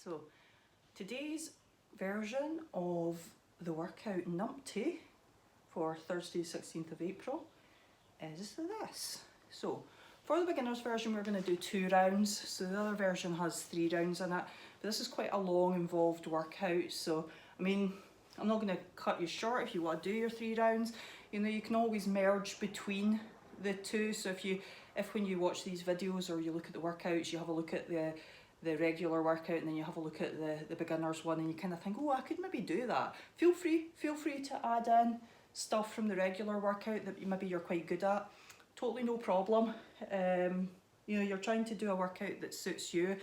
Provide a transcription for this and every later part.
So today's version of the workout numpty for Thursday 16th of April is this. So for the beginner's version we're going to do 2 rounds, so the other version has 3 rounds in it, but this is quite a long involved workout, so I mean I'm not going to cut you short if you want to do your 3 rounds. You know, you can always merge between the two, so if when you watch these videos or you look at the workouts, you have a look at the regular workout and then you have a look at the beginner's one and you kind of think, oh, I could maybe do that. Feel free to add in stuff from the regular workout that maybe you're quite good at. Totally no problem. You know, you're trying to do a workout that suits you.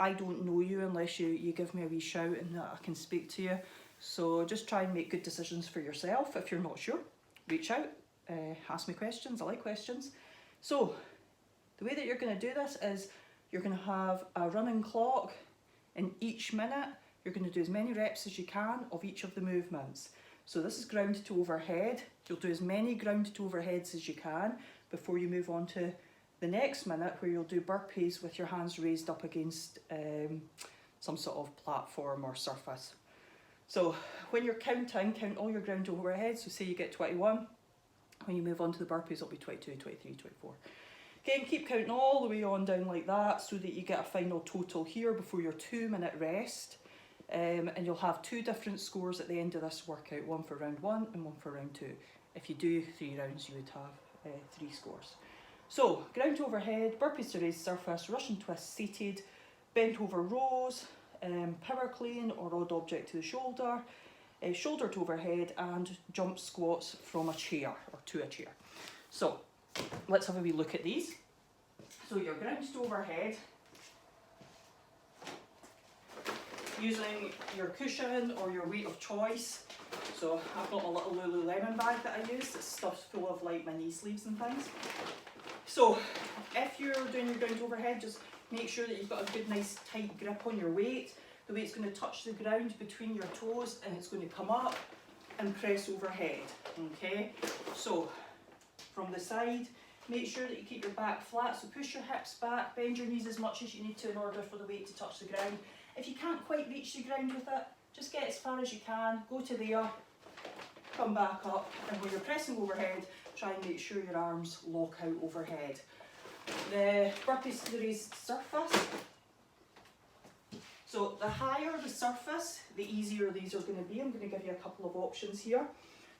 I don't know you unless you give me a wee shout and I can speak to you. So just try and make good decisions for yourself. If you're not sure, reach out, ask me questions. I like questions. So the way that you're going to do this is you're going to have a running clock, and each minute you're going to do as many reps as you can of each of the movements. So this is ground to overhead. You'll do as many ground to overheads as you can before you move on to the next minute, where you'll do burpees with your hands raised up against some sort of platform or surface. So when you're counting, count all your ground to overhead. So say you get 21. When you move on to the burpees, it'll be 22, 23, 24. Again, keep counting all the way on down like that so that you get a final total here before your 2-minute rest. And you'll have 2 different scores at the end of this workout, one for round 1 and one for round 2. If you do 3 rounds, you would have 3 scores. So, ground to overhead, burpees to raised surface, Russian twist seated, bent over rows, power clean or odd object to the shoulder, shoulder to overhead, and jump squats from a chair or to a chair. So, let's have a wee look at these. So your ground to overhead, using your cushion or your weight of choice. So I've got my little Lululemon bag that I use that's stuffed full of like my knee sleeves and things. So if you're doing your ground to overhead, just make sure that you've got a good nice tight grip on your weight. The weight's going to touch the ground between your toes and it's going to come up and press overhead. Okay, so from the side, make sure that you keep your back flat, so push your hips back, bend your knees as much as you need to in order for the weight to touch the ground. If you can't quite reach the ground with it, just get as far as you can, go to there, come back up, and when you're pressing overhead, try and make sure your arms lock out overhead. The burpees to the raised surface. So the higher the surface, the easier these are going to be. I'm going to give you a couple of options here.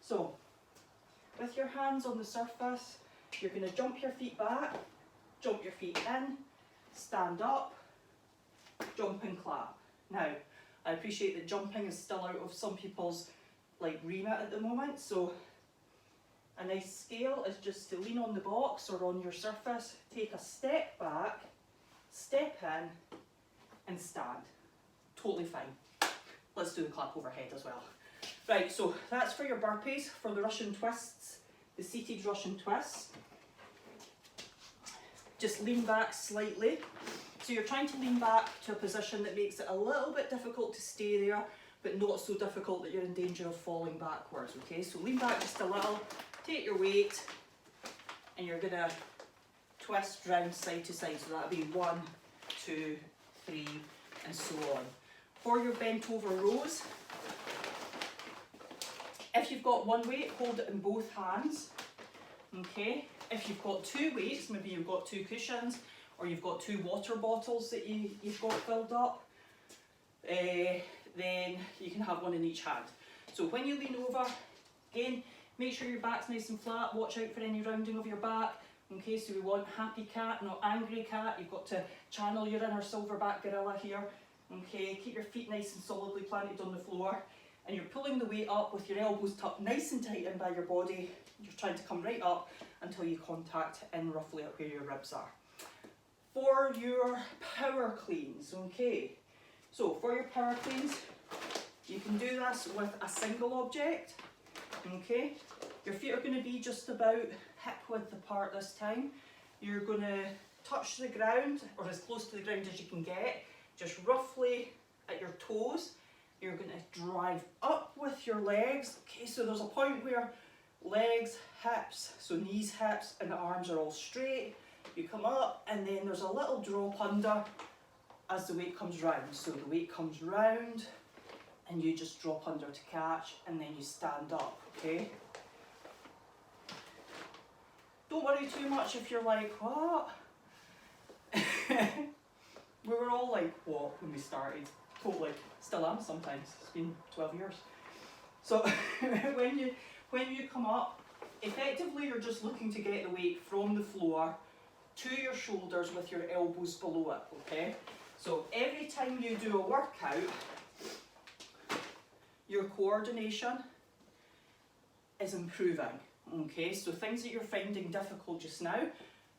So with your hands on the surface, you're going to jump your feet back, jump your feet in, stand up, jump and clap. Now, I appreciate that jumping is still out of some people's remit at the moment, so a nice scale is just to lean on the box or on your surface, take a step back, step in, and stand. Totally fine. Let's do the clap overhead as well. Right, so that's for your burpees. For the Russian twists, the seated Russian twists, just lean back slightly. So you're trying to lean back to a position that makes it a little bit difficult to stay there, but not so difficult that you're in danger of falling backwards, okay? So lean back just a little, take your weight, and you're gonna twist round side to side. So that'll be 1, 2, 3, and so on. For your bent over rows, if you've got one weight, hold it in both hands, okay? If you've got 2 weights, maybe you've got 2 cushions, or you've got 2 water bottles that you've got filled up, then you can have one in each hand. So when you lean over, again, make sure your back's nice and flat, watch out for any rounding of your back. Okay, so we want happy cat, not angry cat. You've got to channel your inner silverback gorilla here. Okay, keep your feet nice and solidly planted on the floor, and you're pulling the weight up with your elbows tucked nice and tight in by your body. You're trying to come right up until you contact in roughly at where your ribs are. For your power cleans, okay, so for your power cleans, you can do this with a single object, okay. Your feet are going to be just about hip width apart this time. You're going to touch the ground, or as close to the ground as you can get, just roughly at your toes. You're going to drive up with your legs, okay, so there's a point where legs, hips, so knees, hips, and the arms are all straight. You come up, and then there's a little drop under, as the weight comes round. So the weight comes round and you just drop under to catch and then you stand up, okay? Don't worry too much if you're like, what? We were all like, what, when we started? Totally, still am sometimes, it's been 12 years. So when you come up, effectively you're just looking to get the weight from the floor to your shoulders with your elbows below it, okay? So every time you do a workout, your coordination is improving, okay? So things that you're finding difficult just now,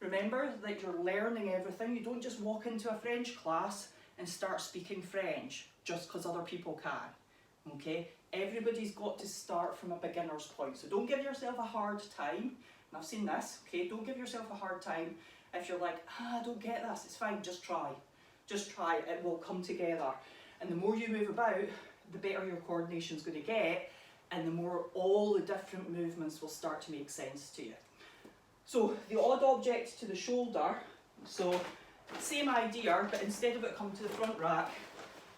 remember that you're learning everything. You don't just walk into a French class and start speaking French just because other people can, okay? Everybody's got to start from a beginner's point. So don't give yourself a hard time, and I've seen this, okay? Don't give yourself a hard time if you're like, I don't get this, it's fine, just try. Just try, it will come together. And the more you move about, the better your coordination's going to get, and the more all the different movements will start to make sense to you. So the odd object to the shoulder, so same idea, but instead of it coming to the front rack,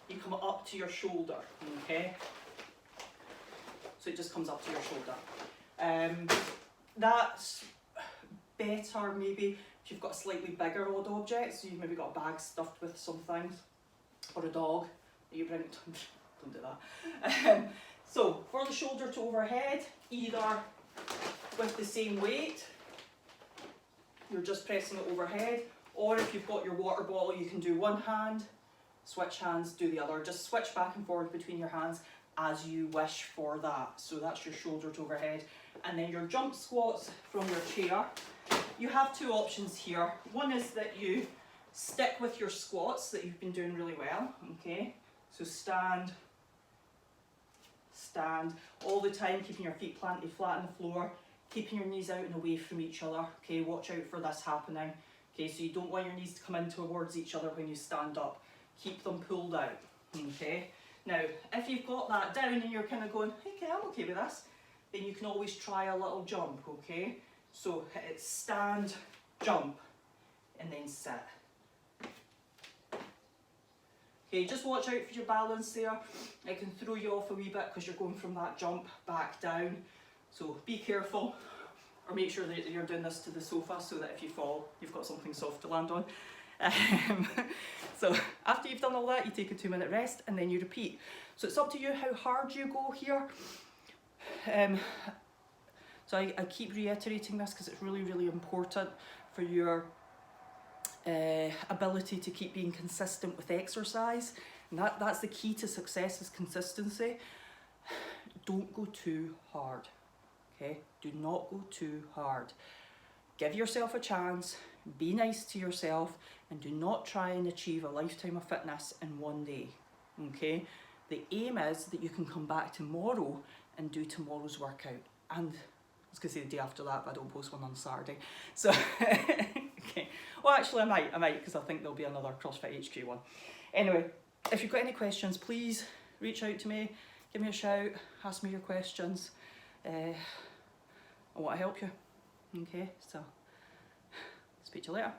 you come up to your shoulder, okay? So it just comes up to your shoulder. That's better maybe if you've got a slightly bigger odd object, so you've maybe got a bag stuffed with some things, or a dog that you bring, don't do that. So for the shoulder to overhead, either with the same weight, you're just pressing it overhead, or if you've got your water bottle, you can do one hand, switch hands, do the other. Just switch back and forward between your hands as you wish for that. So that's your shoulder to overhead. And then your jump squats from your chair. You have two options here. One is that you stick with your squats that you've been doing really well, okay? So stand, all the time, keeping your feet planted flat on the floor, keeping your knees out and away from each other, okay? Watch out for this happening, okay? So you don't want your knees to come in towards each other when you stand up. Keep them pulled out, okay? Now, if you've got that down and you're kind of going, okay, I'm okay with this, then you can always try a little jump, okay? So it's stand, jump, and then sit. Okay, just watch out for your balance there. It can throw you off a wee bit because you're going from that jump back down. So be careful, or make sure that you're doing this to the sofa so that if you fall, you've got something soft to land on. So after you've done all that, you take a 2-minute rest and then you repeat. So it's up to you how hard you go here. So I keep reiterating this because it's really, really important for your ability to keep being consistent with exercise. And that's the key to success, is consistency. Don't go too hard, okay? Do not go too hard. Give yourself a chance, be nice to yourself, and do not try and achieve a lifetime of fitness in one day, okay? The aim is that you can come back tomorrow and do tomorrow's workout. And I was going to say the day after that, but I don't post one on Saturday. So, okay. Well, actually I might, because I think there'll be another CrossFit HQ one. Anyway, if you've got any questions, please reach out to me, give me a shout, ask me your questions. I want to help you, okay? So, speak to you later.